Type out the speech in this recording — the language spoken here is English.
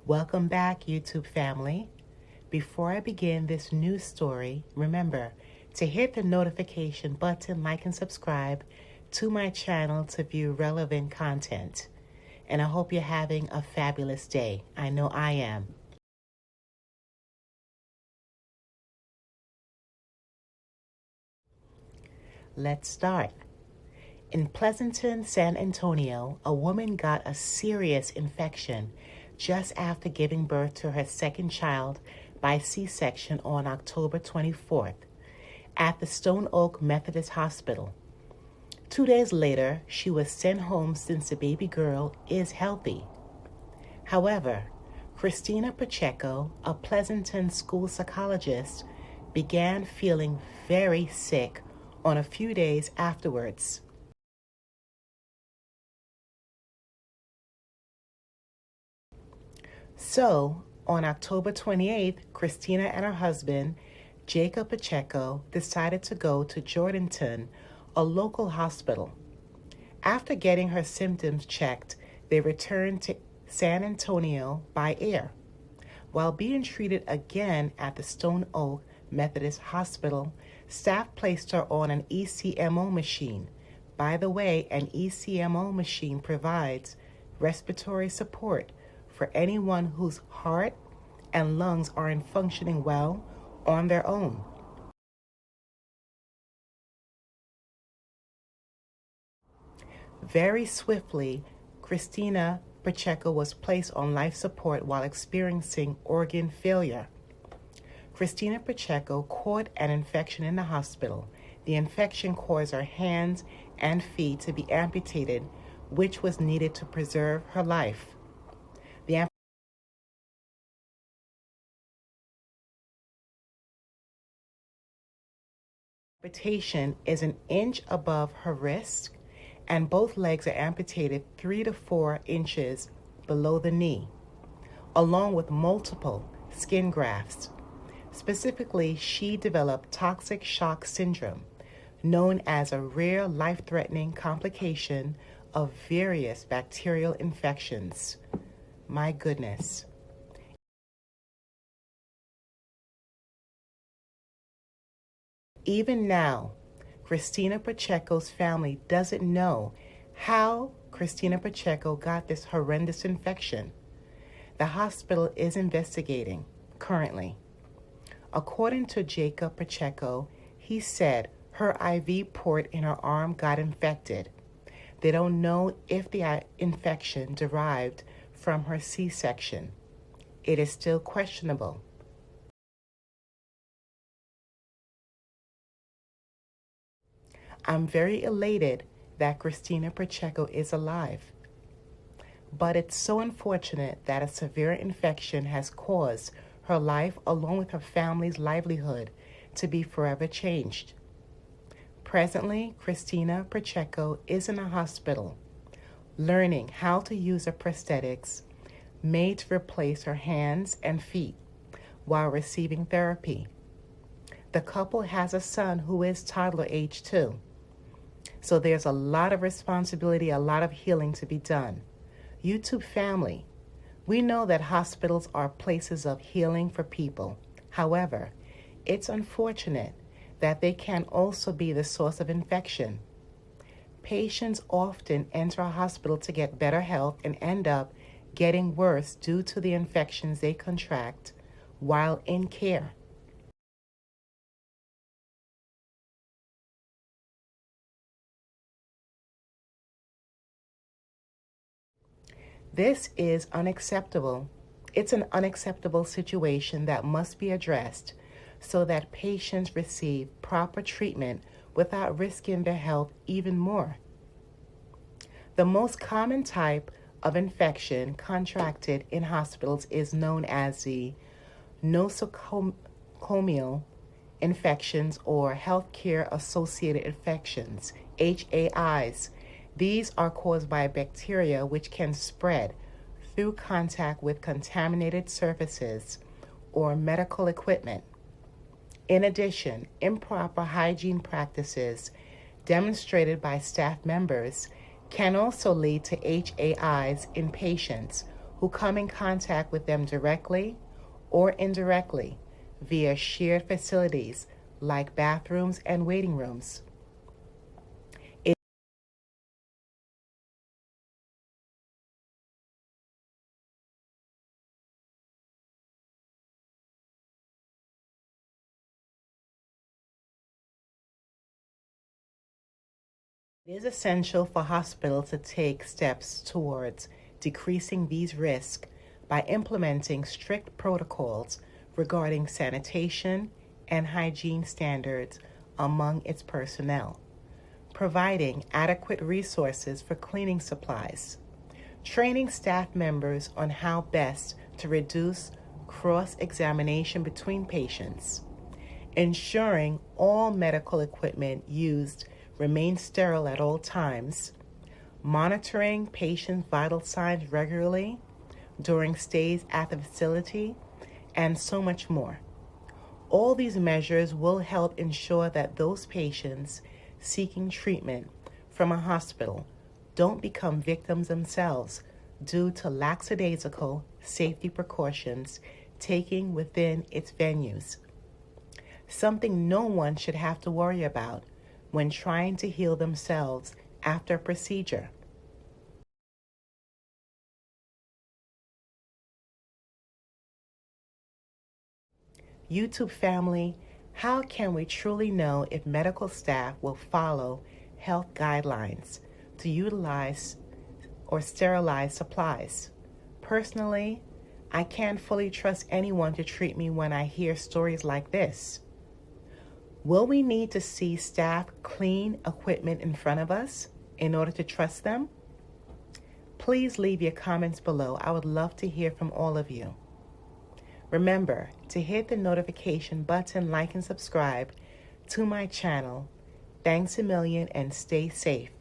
Welcome back, YouTube family. Before I begin this new story, remember to hit the notification button, like and subscribe to my channel to view relevant content. And I hope you're having a fabulous day. I know I am. Let's start. In Pleasanton, San Antonio, a woman got a serious infection just after giving birth to her second child by C-section on October 24th at the Stone Oak Methodist Hospital. 2 days later, she was sent home since the baby girl is healthy. However, Christina Pacheco, a Pleasanton school psychologist, began feeling very sick on a few days afterwards. So, on October 28th, Christina and her husband, Jacob Pacheco, decided to go to Jordanton, a local hospital. After getting her symptoms checked, they returned to San Antonio by air. While being treated again at the Stone Oak Methodist Hospital, staff placed her on an ECMO machine. By the way, an ECMO machine provides respiratory support for anyone whose heart and lungs aren't functioning well on their own. Very swiftly, Christina Pacheco was placed on life support while experiencing organ failure. Christina Pacheco caught an infection in the hospital. The infection caused her hands and feet to be amputated, which was needed to preserve her life. The amputation is an inch above her wrist, and both legs are amputated 3 to 4 inches below the knee, along with multiple skin grafts. Specifically, she developed toxic shock syndrome, known as a rare life-threatening complication of various bacterial infections. My goodness. Even now, Christina Pacheco's family doesn't know how Christina Pacheco got this horrendous infection. The hospital is investigating currently. According to Jacob Pacheco, he said her IV port in her arm got infected. They don't know if the infection derived from her C-section. It is still questionable. I'm very elated that Christina Pacheco is alive. But it's so unfortunate that a severe infection has caused her life, along with her family's livelihood, to be forever changed. Presently, Christina Pacheco is in a hospital, learning how to use her prosthetics made to replace her hands and feet while receiving therapy. The couple has a son who is toddler age too. So there's a lot of responsibility, a lot of healing to be done. YouTube family, we know that hospitals are places of healing for people. However, it's unfortunate that they can also be the source of infection. Patients often enter a hospital to get better health and end up getting worse due to the infections they contract while in care. This is unacceptable. It's an unacceptable situation that must be addressed so that patients receive proper treatment without risking their health even more. The most common type of infection contracted in hospitals is known as the nosocomial infections or healthcare associated infections, HAIs. These are caused by bacteria which can spread through contact with contaminated surfaces or medical equipment. In addition, improper hygiene practices demonstrated by staff members can also lead to HAIs in patients who who come in contact with them directly or indirectly via shared facilities like bathrooms and waiting rooms. It is essential for hospitals to take steps towards decreasing these risks by implementing strict protocols regarding sanitation and hygiene standards among its personnel, providing adequate resources for cleaning supplies, training staff members on how best to reduce cross-examination between patients, ensuring all medical equipment used remains sterile at all times, monitoring patients' vital signs regularly during stays at the facility, and so much more. All these measures will help ensure that those patients seeking treatment from a hospital don't become victims themselves due to lackadaisical safety precautions taken within its venues. Something no one should have to worry about when trying to heal themselves after a procedure. YouTube family, how can we truly know if medical staff will follow health guidelines to utilize or sterilize supplies? Personally, I can't fully trust anyone to treat me when I hear stories like this. Will we need to see staff clean equipment in front of us in order to trust them? Please leave your comments below. I would love to hear from all of you. Remember to hit the notification button, like, and subscribe to my channel. Thanks a million and stay safe.